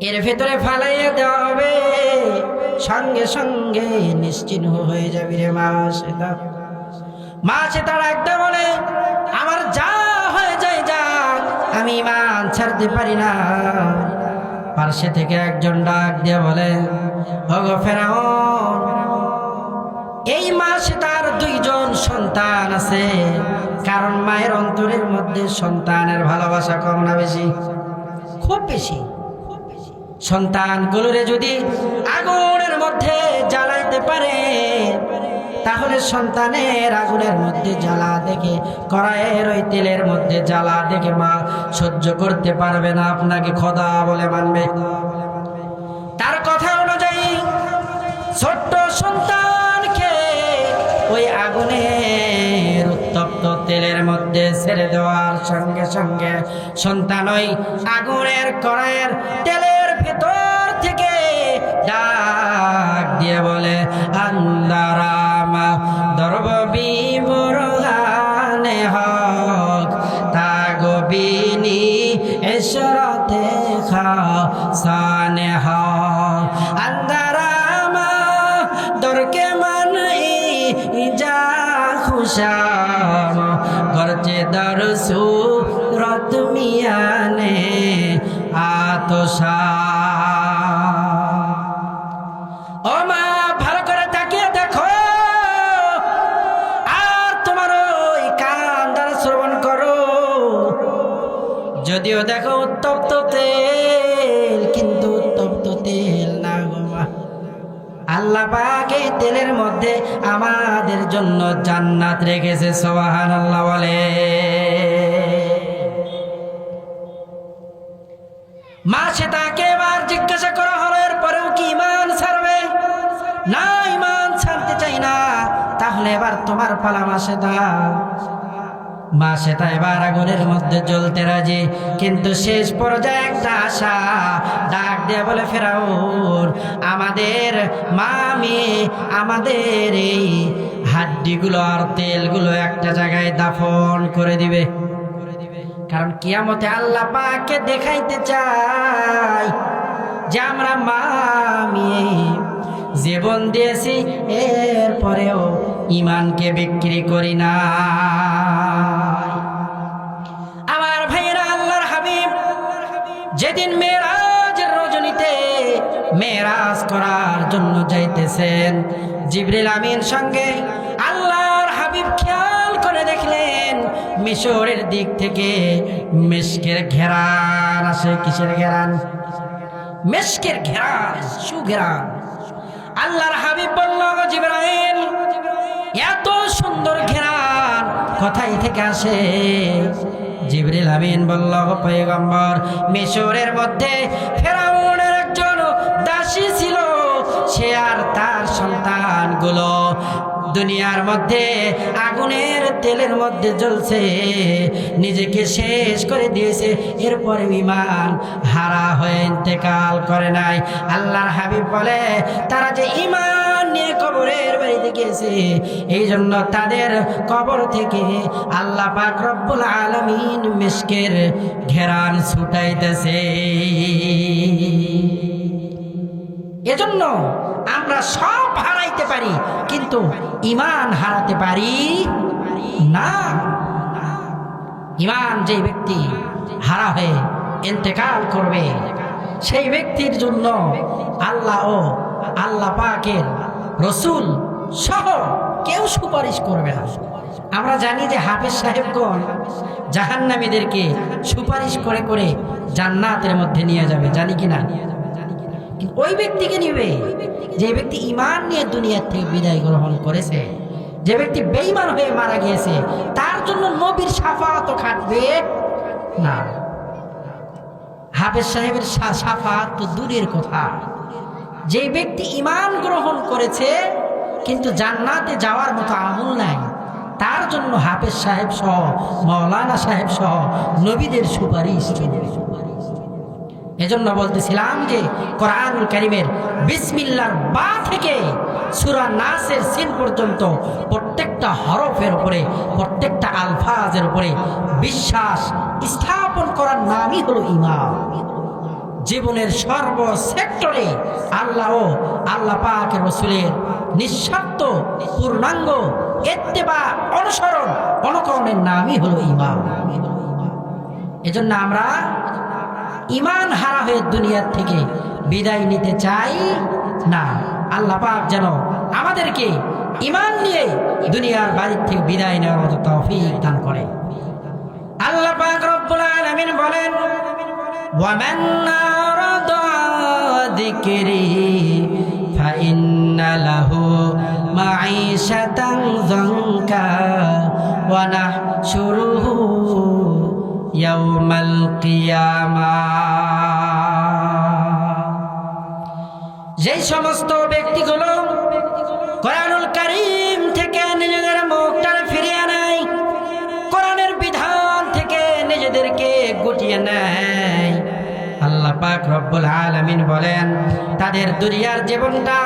Speaker 1: এর ভেতরে ফালাইয়ে দেওয়া হবে, সঙ্গে সঙ্গে নিশ্চিহ্ন হয়ে যাবি রে মাছেতা। মাছেতা ডাকতে বলে, আমার যা হয়ে যায় যাক, আমি ঈমান ছাড়তে পারি না। পার্শ্বে থেকে একজন ডাক দিয়ে বলে, ওগো ফেরাউন, এই মাছেতার দুইজন সন্তান আছে, কারণ মায়ের অন্তরের মধ্যে সন্তানের ভালোবাসা কম না বেশি? খুব বেশি। সন্তানগুলোরে যদি আগুনের মধ্যে জ্বালাইতে পারে, তাহলে সন্তানের আগুনের মধ্যে জ্বালা দেখে, কড়াইয়ের ওই তেলের মধ্যে জ্বালা দেখে মা সহ্য করতে পারবে না, আপনাকে খোদা বলে মানবে। তার কথা অনুযায়ী ছোট্ট সন্তানকে ওই আগুনের উত্তপ্ত তেলের মধ্যে ছেড়ে দেওয়ার সঙ্গে সঙ্গে সন্তান ওই আগুনের কড়াইয়ের তেলের ভেতর থেকে ডাক দিয়ে বলে, আন্দারামা দরবি বুরহানে হক তাগবিনি এশরাতে খাসানে হক, আন্দারামা দরকে মানই যা খুশাম গরজে দরসু রত মিয়ানে আতশা। ও মা, ভালো করে তাকিয়ে দেখো আর তোমার ওই কান দ্বারা শ্রবণ করো। যদিও দেখো উত্তপ্ত তেল, কিন্তু উত্তপ্ত তেল না গো মা, আল্লাহ পাক এই তেলের মধ্যে আমাদের জন্য জান্নাত রেখেছে। সুবহানাল্লাহ বলে। মাছেতাকে এবার জিজ্ঞাসা করা হলো, এরপরেও কি ঈমান ছাড়বে? না, ঈমান ছাড়তে চাই না। তাহলে এবার তোমার পালা মাছেতা। মাছেতা এবার আগুনের মধ্যে জ্বলতে রাজি, কিন্তু শেষ পর্যায়ে একটা আশা ডাক দিয়ে বলে, ফেরাউন, আমাদের মা মেয়ে আমাদের এই হাড্ডিগুলো আর তেলগুলো একটা জায়গায় দাফন করে দিবে, কারণ কিয়ামতে আল্লাহ পাককে দেখাইতে চাই যে আমরা মা মেয়ে জীবন দিয়েছি, এরপরেও ঈমানকে বিক্রি করি না। আমার ভাইয়েরা, আল্লাহর হাবিব যেদিন মেরাজের রজনীতে মেরাজ করার জন্য যাইতেছেন, জিবরিল আমিন সঙ্গে আল্লাহর হাবিব খেয়াল করে দেখলেন মিশরের দিক থেকে মিশকের ঘেরান আসে। কিসের ঘেরান? মিশকের ঘেরান, সুঘেরান। আল্লাহর হাবিব বলল, জিবরাইল, এত সুন্দর ঘেরান কোথায় থেকে আসে? জিবরিল আমিন বলল, পয়গম্বর, মিশরের মধ্যে ফেরাউনের একজন দাসী ছিল, সে আর তার সন্তানগুলো দুনিয়ার মধ্যে আগুনের তেলের মধ্যে জ্বলছে, নিজেকে শেষ করে দিয়েছে, এরপরে ঈমান হারা হয়ে ইন্তেকাল করে নাই। আল্লাহর হাবিব বলে, তারা যে ঈমান নিয়ে কবরের বাড়িতে গিয়েছে, এই জন্য তাদের কবর থেকে আল্লাহ পাক রব্বুল আলামিন মিশকের ঘেরান ছুটাইতেছে। এজন্য আমরা সব হারাইতে পারি, কিন্তু ঈমান হারাতে পারি না। ঈমান যে ব্যক্তি হারা হয়ে ইন্তেকাল করবে, সেই ব্যক্তির জন্য আল্লাহ ও আল্লাহ পাকের রসুল সহ কেউ সুপারিশ করবে না। আমরা জানি যে হাফেজ সাহেবগণ জাহান্নামীদেরকে সুপারিশ করে করে জান্নাতের মধ্যে নিয়ে যাবে, জানি কি না? ওই ব্যক্তিকে নিবে যে ব্যক্তি ঈমান নিয়ে দুনিয়া থেকে বিদায় গ্রহণ করেছে। যে ব্যক্তি বেঈমান হয়ে মারা গিয়েছে, তার জন্য নবীর শাফাআত খাটবে না। হাফেজ সাহেবের শাফাআত তো দূরের কথা, যে ব্যক্তি ঈমান গ্রহণ করেছে কিন্তু জান্নাতে যাওয়ার মতো আমল নাই, তার জন্য হাফেজ সাহেব সহ, মাওলানা সাহেব সহ নবীদের সুপারিশ। এজন্য বলতেছিলাম যে কোরআনুল কারীমের বিসমিল্লাহর বা থেকে সূরা নাসের সিন পর্যন্ত প্রত্যেকটা হরফের উপরে, প্রত্যেকটা আলফাজের উপরে বিশ্বাস স্থাপন করার নামই হলো ঈমান। জীবনের সর্ব সেক্টরে আল্লাহ ও আল্লাহ পাকের রাসূলের নিঃস্বার্থ পূর্ণাঙ্গ ইত্তেবা, অনুসরণ, অনুকরণের নামই হলো ঈমান। এজন্য আমরা ঈমান হারা হয়ে দুনিয়ার থেকে বিদায় নিতে চাই না। আল্লাহ পাক যেন আমাদেরকে ঈমান নিয়ে দুনিয়ার বাড়ির থেকে বিদায় নেওয়ার মতো তৌফিক দান করে। আল্লাহ পাক রব্বুল আলামিন বলেন, ওয়ামান আরাদা যিকরি ফাইন্না লাহু মাঈশাতান যানকা ওয়া নাহশুরুহু ইয়াউমাল কিয়ামাহ। যেই সমস্ত ব্যক্তিগুলো কোরআনুল কারীম থেকে নিজেদের মুখটা ফিরিয়ে নেয়, কোরআনের বিধান থেকে নিজেদেরকে গুটিয়ে নেয়, আল্লাহ পাক রব্বুল আলামিন বলেন তাদের দুনিয়ার জীবনটা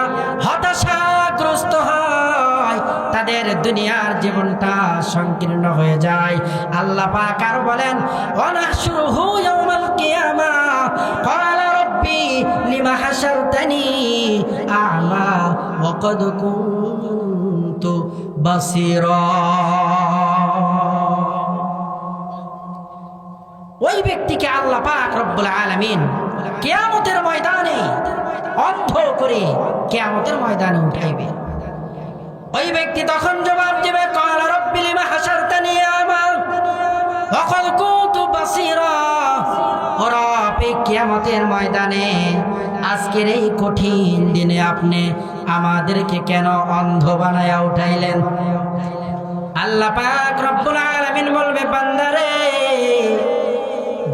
Speaker 1: হতাশাগ্রস্ত হয়, তাদের দুনিয়ার জীবনটা সংকীর্ণ হয়ে যায়। আল্লাহ পাক আর বলেন, ওয়ানাহশুরুহু ইয়াউমাল কিয়ামাহ ক্বালা রাব্বি লিমা হাশারতানি আ'মা ওয়া ক্বাদ কুনতু বাসীরা। ওই ব্যক্তিকে আল্লাহ পাক রব্বুল আলামিন কিয়ামতের ময়দানে অন্ধ করে কিয়ামতের ময়দানে উঠাইবে। ওই ব্যক্তি তখন জবাব দেবে, ক্বালা রাব্বি লিমা হাশারতানি আ'মা ওয়া ক্বাদ কুনতু বাসীরা। ও রব, এই কিয়ামতের ময়দানে আজকের এই কঠিন দিনে আপনি আমাদেরকে কেন অন্ধ বানায়া উঠাইলেন? আল্লাহ পাক রব্বুল আলামিন বলবে, বান্দারে,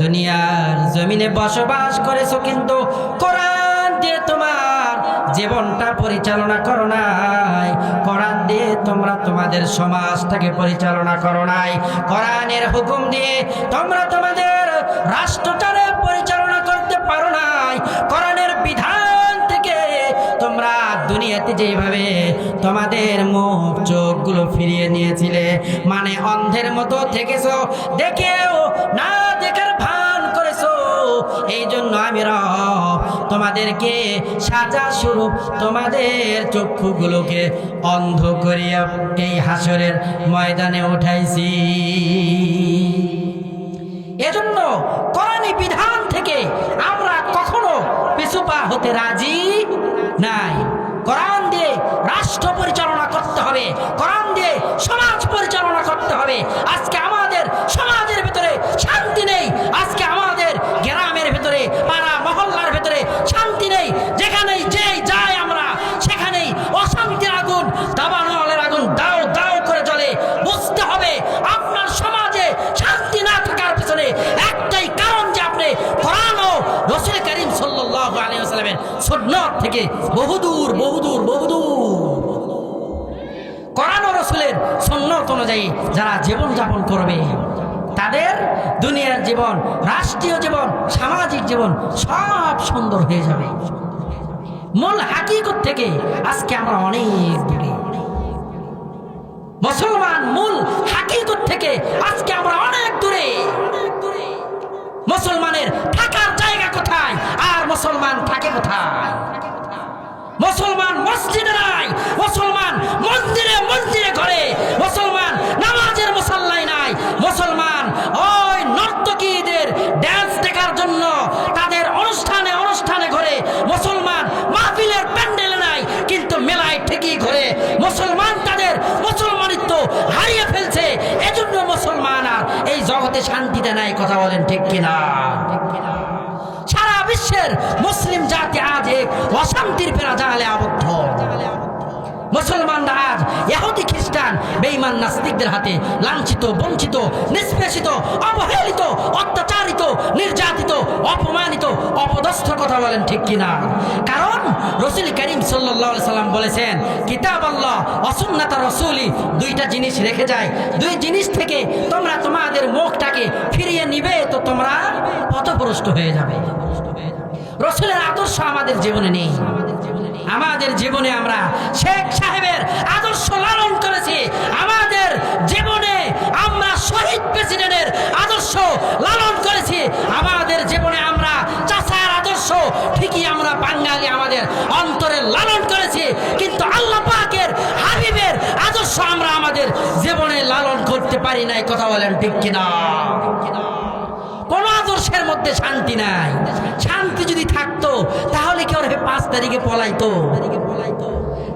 Speaker 1: দুনিয়ার জমিনে বসবাস করেছো কিন্তু কোরআন দিয়ে তোমার জীবনটা পরিচালনা করো নাই, কোরআন দিয়ে তোমরা তোমাদের সমাজটাকে পরিচালনা করো নাই, কোরআনের হুকুম দিয়ে তোমরা তোমাদের রাষ্ট্রটারে পরিচালনা করতে পারো নাই, কোরআনের বিধান থেকে তোমরা দুনিয়াতে যেভাবে তোমাদের মুখ চোখগুলো ফিরিয়ে নিয়েছিলে, মানে অন্ধের মতো থেকেছো, দেখেও না দেখার ভান করেছো। এই জন্য আমি রব তোমাদেরকে সাজা স্বরূপ তোমাদের চক্ষুগুলোকে অন্ধ করিয়া এই হাসরের ময়দানে উঠাইছি। এজন্য কোরআনী বিধান থেকে আমরা কখনো পিছুপা হতে রাজি নাই। কোরআন দিয়ে রাষ্ট্র পরিচালনা করতে হবে, কোরআন দিয়ে সমাজ পরিচালনা করতে হবে। আজকে আমাদের সমাজের ভিতরে শান্তি নেই, আজকে আমাদের গ্রামের ভিতরে, পাড়া মহল্লার ভিতরে শান্তি নেই। যেখানেই যেই যায় আমরা সেখানেই অশান্তির আগুন, দাবানলের আগুন দাও দাও করে জ্বলে। বুঝতে হবে আপনার সমাজে শান্তি না থাকার পিছনে একটাই কারণ, যে আপনি কোরআন ও রাসূল করিম সাল্লাল্লাহু আলাইহি ওয়াসাল্লামের সুন্নাত থেকে বহুদূর বহুদূর বহুদূর। কোরআন ও রাসূলের সুন্নাত অনুযায়ী যারা জীবন যাপন করবে, তাদের দুনিয়ার জীবন, রাষ্ট্রীয় জীবন, সামাজিক জীবন সব সুন্দর হয়ে যাবে। মূল হাকিকত থেকে আজকে আমরা অনেক দূরে। মুসলমান মূল হাকিকত থেকে আজকে আমরা অনেক দূরে। মুসলমানের থাকার জায়গা কোথায় আর মুসলমান থাকে কোথায়? মুসলমান মসজিদে নাই, মুসলমান মন্দিরে মন্দিরে ঘরে, মুসলমান নামাজের মুসাল্লায় নাই, মুসলমান ওই নর্তকীদের ড্যান্স দেখার জন্য তাদের অনুষ্ঠানে অনুষ্ঠানে ঘরে, মুসলমান মাহফিলের প্যান্ডেলে নাই কিন্তু মেলায় ঠিকই ঘরে। মুসলমান তাদের মুসলমানিত্ব হারিয়ে ফেলছে, এজন্য মুসলমান আর এই জগতে শান্তিতে নাই। কথা বলেন ঠিক কিনা? সারা বিশ্বের মুসলিম জাতি আজ এক অশান্তির জালে আবদ্ধ। মুসলমানরা আজ ইহুদি খ্রিস্টান বেঈমান নাস্তিকদের হাতে লাঞ্ছিত, বঞ্চিত, নিষ্পেষিত, অবহেলিত, অত্যাচারিত, নির্যাতিত, অপমানিত, অপদস্থ। কথা বলেন ঠিক কিনা? কারণ রাসূল করিম সাল্লাল্লাহু আলাইহি সাল্লাম বলেছেন, কিতাব আল্লাহ ওয়া সুন্নাত রাসূলি, দুইটা জিনিস রেখে যায়, দুই জিনিস থেকে তোমরা তোমাদের মুখটাকে ফিরিয়ে নিবে তো তোমরা পথভ্রষ্ট হয়ে যাবে। রসুলের আদর্শ আমাদের জীবনে নেই। আমাদের জীবনে আমরা শেখ সাহেবের আদর্শ লালন করেছি, আমাদের জীবনে আমরা শহীদ প্রেসিডেন্টের আদর্শ লালন করেছি, আমাদের জীবনে আমরা চাচার আদর্শ ঠিকই আমরা বাঙালি আমাদের অন্তরে লালন করেছি, কিন্তু আল্লাহ পাকের হাবিবের আদর্শ আমরা আমাদের জীবনে লালন করতে পারি নাই। কথা বলেন ঠিক কিনা? কোন আদর্শের মধ্যে শান্তি নাই। শান্তি যদি থাকতো তাহলে কি ওরা 5 তারিখে পলাইতো?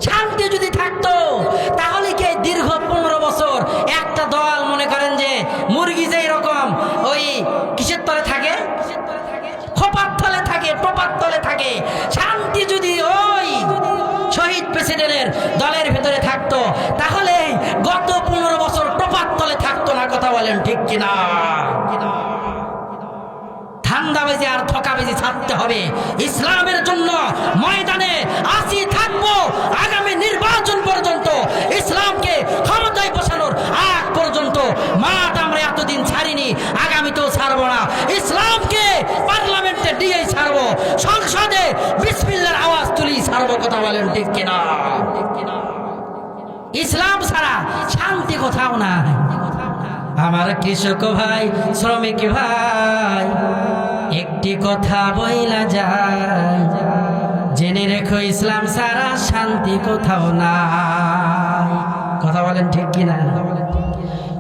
Speaker 1: শান্তি যদি থাকতো তাহলে কি দীর্ঘ 15 বছর একটা দল, মনে করেন যে মুরগি যে এরকম ওই কিসের তলে থাকে, খোপার তলে থাকে, টোপার তলে থাকে, শান্তি যদি ওই শহীদ প্রেসিডেন্টের দলের ভেতরে থাকতো তাহলে গত 15 বছর টোপার তলে থাকতো না। কথা বলেন ঠিক কিনা? ধান্দাবাজি আর ধোঁকাবাজি ছাড়তে হবে। ইসলামের জন্য ময়দানে আসি থাকবো আগামী নির্বাচন পর্যন্ত, ইসলামকে ক্ষমতায় বসানোর আগ পর্যন্ত। মাঠ আমরা এতদিন ছাড়িনি, আগামীতেও ছাড়বো না। ইসলামকে পার্লামেন্টে দিয়েই ছাড়বো, সংসদে বিসমিল্লাহর আওয়াজ তুলি ছাড়বো। কথা বলেন ঠিক কিনা? ইসলাম ছাড়া শান্তি কোথাও না। আমার কৃষক ভাই, শ্রমিক ভাই, একটি কথা বইলা যায়, জেনে রেখো ইসলাম ছাড়া শান্তি কোথাও না। কথা বলেন ঠিক কিনা?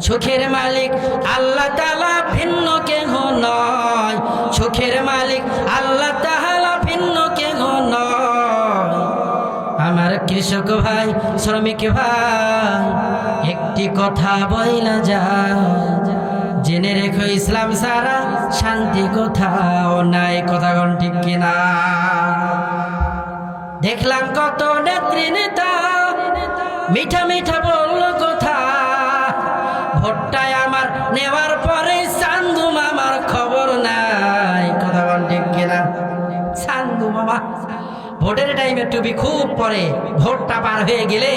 Speaker 1: সুখের মালিক আল্লাহ তাআলা, ভিন্ন কেহ নয়। সুখের মালিক আল্লাহ তাআলা, ভিন্ন কেহ নয়। আমার কৃষক ভাই, শ্রমিক ভাই, একটি কথা বইলা যায়, জেনে রেখো ইসলাম ছাড়া শান্তি কোথাও নাই। কথা কোন ঠিক কিনা? দেখলাম কত নেত্রী নেতা মিঠা মিঠা বলল কথা, ভোটটায় আমার নেওয়ার পরে চান্দু মামার খবর নাই। কথা কোন ঠিক কিনা? চান্দু মামা ভোটের টাইমে টুপি খুব পরে, ভোটটা পার হয়ে গেলে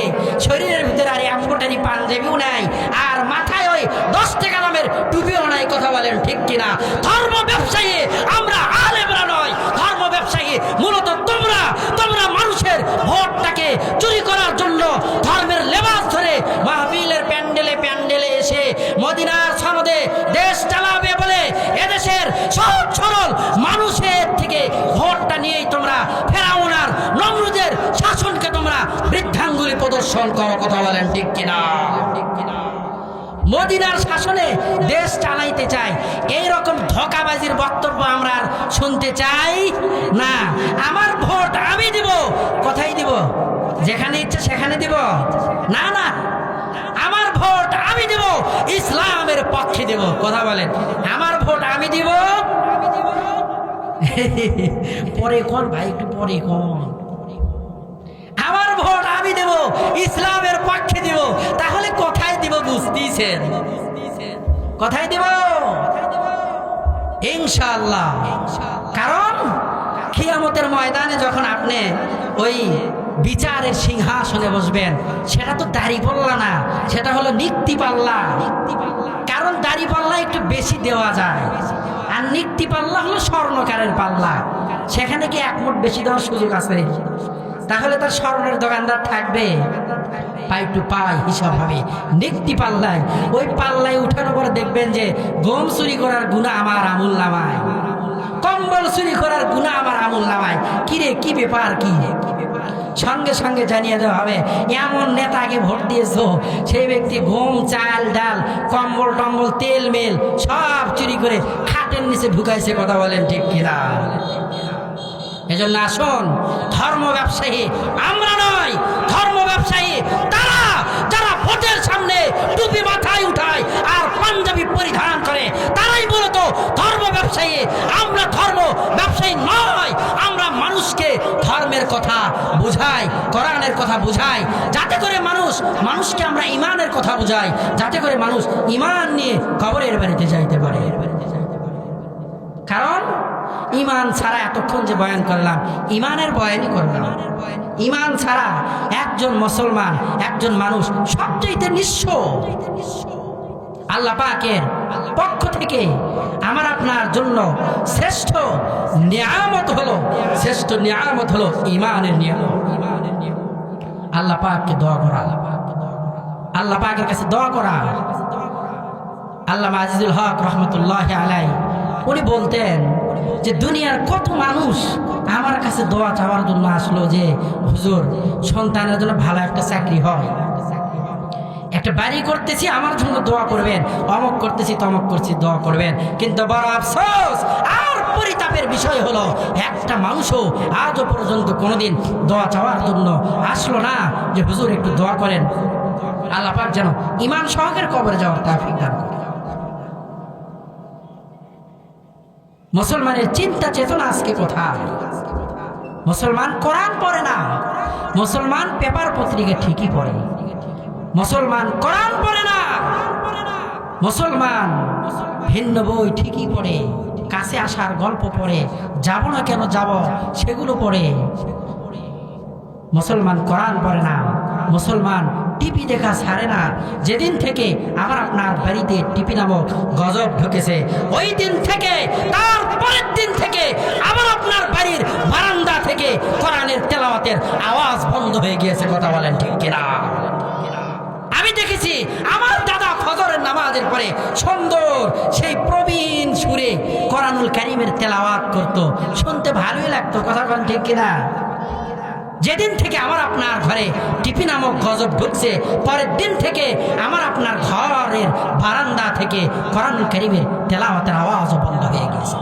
Speaker 1: শরীরের ভিতরে আর এম্বোটারি পাঞ্জাবিও নাই, আর মাথায় ওই 10 টাকা দামের টুপিও নাই। কথা বলেন ঠিক কিনা? ধর্ম ব্যবসায়ী আমরা, আলেমরা নয়। ধর্ম ব্যবসায়ী মূলত তোমরা মানুষের ভোটটাকে চুরি করার জন্য ধর্মের লেবাস ধরে মাহফিলের প্যান্ডেলে প্যান্ডেলে এসে মদিনার সনদে দেশ চালাবে বলে এদেশের সহজ সরল মানুষের থেকে ভোটটা নিয়েই তোমরা ফেরাউন আর নমরুদের শাসনকে তোমরা বৃদ্ধাঙ্গুলি প্রদর্শন করো। কথা বলেন ঠিক কিনা? মদিনার শাসনে দেশ চালাইতে চাই, এইরকম ধোঁকাবাজির বক্তব্য আমরা শুনতে চাই না। আমার ভোট আমি দিব, কোথায় দিব? যেখানে ইচ্ছে সেখানে দিব না। না, আমার ভোট আমি দিব, ইসলামের পক্ষে দেব। কথা বলেন, আমার ভোট আমি দিব। পরে কোন ভাই, একটু পরে কোন, আমার ভোট আমি দেব, ইসলামের পক্ষে দিব। তাহলে কোথায় দিব বুঝতেছেন? কোথায় দিব? ইনশাআল্লাহ। কারণ কিয়ামতের ময়দানে যখন আপনি ওই বিচারের সিংহাসনে বসবেন, সেটা তো দাড়ি পাল্লা না, সেটা হলো নিক্তি পাল্লা। কারণ দাড়ি পাল্লা একটু বেশি দেওয়া যায়, আর নিক্তি পাল্লা হলো স্বর্ণকারের পাল্লা, সেখানে কি 1 মুঠ বেশি দেওয়ার সুযোগ আছে? তাহলে তার স্বর্ণের দোকানদার থাকবে, পাই টু পাই হিসাব হবে। নিক্তি পাল্লায়, ওই পাল্লায় উঠানোর পরে দেখবেন যে গম চুরি করার গুনাহ আমার আমল নামায়, কম্বল চুরি করার গুনাহ আমার আমল নামায়। কিরে, কি ব্যাপার? কি সঙ্গে সঙ্গে জানিয়ে দেওয়া হবে, এমন নেতাকে ভোট দিয়েছো, সেই ব্যক্তি গম, চাল, ডাল, কম্বল টম্বল, তেল মেল সব চুরি করে খাটের নিচে ঢুকাইছে। কথা বলেন ঠিক কিনা? এজন্য আসুন, ধর্ম ব্যবসায়ী আমরা নয়, ধর্ম ব্যবসায়ী তারা যারা ভোটের সামনে টুপি মাথায় উঠায় আর পাঞ্জাবি পরিধান করে, তারাই মূলত ধর্ম ব্যবসায়ী। আমরা ধর্ম ব্যবসায়ী নয়, আমরা মানুষকে ধর্মের কথা বুঝাই, কোরআনের কথা বুঝাই, যাতে করে মানুষকে আমরা ইমানের কথা বুঝাই, যাতে করে মানুষ ইমান নিয়ে কবরের বাড়িতে যাইতে পারে। কারণ ইমান ছাড়া এতক্ষণ যে বয়ান করলাম, ইমানের বয়ানই করলাম। ইমান ছাড়া একজন মুসলমান, একজন মানুষ সবচেয়ে নিঃস্ব। আল্লাহ পাকের পক্ষ থেকে আমার আপনার আপনার জন্য শ্রেষ্ঠ নিয়ামত হলো ঈমানের নিয়ামত। আল্লাহ পাককে দোয়া করা, আল্লাহ পাকের কাছে দোয়া করা। আল্লামা আজিজুল হক রহমতুল্লাহ আলাইহি উনি বলতেন যে দুনিয়ার কত মানুষ আমার কাছে দোয়া চাওয়ার জন্য আসলো যে হুজুর সন্তানের জন্য ভালো একটা চাকরি হয়, একটা বাড়ি করতেছি আমার জন্য দোয়া করবেন, অমক করতেছি তমক করছি দোয়া করবেন। কিন্তু বড় আফসোস আর পরিতাপের বিষয় হলো একটা মানুষও আজও পর্যন্ত কোনোদিন দোয়া চাওয়ার জন্য আসলো না যে হুজুর একটু দোয়া করেন, আল্লাহ পাক যেন ঈমান সহকারে কবরে যাওয়ার তৌফিক দান করেন। মুসলমানের চিন্তা চেতনা আজকে কোথায়? মুসলমান কোরআন পড়ে না, মুসলমান পেপার পত্রিকা ঠিকই পড়ে, মুসলমান কোরআন পড়ে না, মুসলমান ভিন্ন বই ঠিকই পড়ে, কাছে আসার গল্প পড়ে, যাব না কেন যাব সেগুলো পড়ে। মুসলমান কোরআন পড়ে না, মুসলমান টিপি দেখা ছাড়ে না। যেদিন থেকে আমার আপনার বাড়িতে টিপি নামক গজব ঢুকেছে ওই দিন থেকে তার পরের দিন থেকে আমার আপনার বাড়ির বারান্দা থেকে কোরআনের তেলাওয়াতের আওয়াজ বন্ধ হয়ে গিয়েছে। কথা বলেন ঠিক কিনা? আমি দেখেছি আমার দাদা ফজরের নামাজের পরে সুন্দর সেই প্রবীণ সুরে কোরআনুল কারীমের তেলাওয়াত করত, শুনতে ভালোই লাগতো। কথা বলেন ঠিক কিনা? যেদিন থেকে আমার আপনার ঘরে টিপি নামক গজব ঢুকছে পরের দিন থেকে আমার আপনার ঘরের বারান্দা থেকে কোরআনুল কারীমের তেলাওয়াতের আওয়াজ বন্ধ হয়ে গেছে।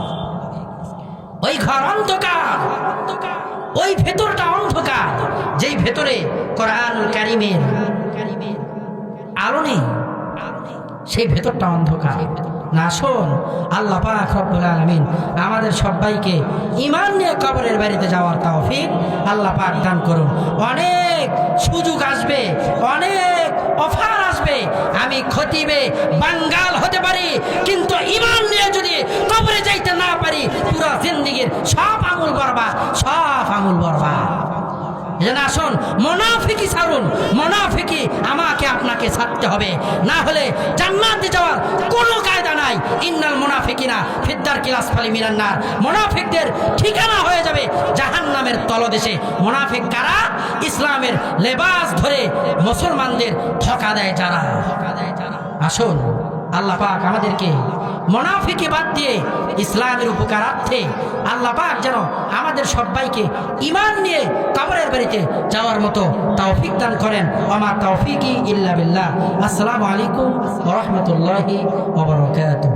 Speaker 1: ওই ঘর অন্ধকার, ওই ভেতরটা অন্ধকার, যেই ভেতরে কোরআনুল কারীমের আলো নেই, সেই ভেতরটা অন্ধকার। না শোন, আল্লাহ পাক রব্বুল আলামিন আমাদের সবাইকে ঈমান নিয়ে কবরের বাড়িতে যাওয়ার তৌফিক আল্লাহ পাক দান করুন। অনেক সুযোগ আসবে, অনেক অফার আসবে, আমি খতিবে বাঙ্গাল হতে পারি, কিন্তু ঈমান নিয়ে যদি কবরে যাইতে না পারি পুরো জিন্দেগীর সব আমল বরবাদ, সব আমল বরবাদ। যেন আসুন মুনাফিকি ছাড়ুন, মুনাফিকি আমাকে আপনাকে ছাড়তে হবে, না হলে জান্নাতে যাওয়ার কোনো কায়দা নাই। ইন্নাল মুনাফিকিনা ফিদ দারকিল আসফালি মিনান নার, মুনাফিকদের ঠিকানা হয়ে যাবে জাহান্নামের তলদেশে। মুনাফিক কারা? ইসলামের লেবাস ধরে মুসলমানদের ধোঁকা দেয় যারা। আসুন আল্লাহ পাক আমাদেরকে মুনাফিকি বাদ দিয়ে ইসলামের উপকারার্থে আল্লাহ পাক যেন আমাদের সবাইকে ঈমান নিয়ে কবরের বাড়িতে যাওয়ার মতো তৌফিক দান করেন। ওয়া মা তৌফিকি ইল্লা বিল্লাহ। আসসালামু আলাইকুম ওয়া রাহমাতুল্লাহি ওয়া বারাকাতুহু।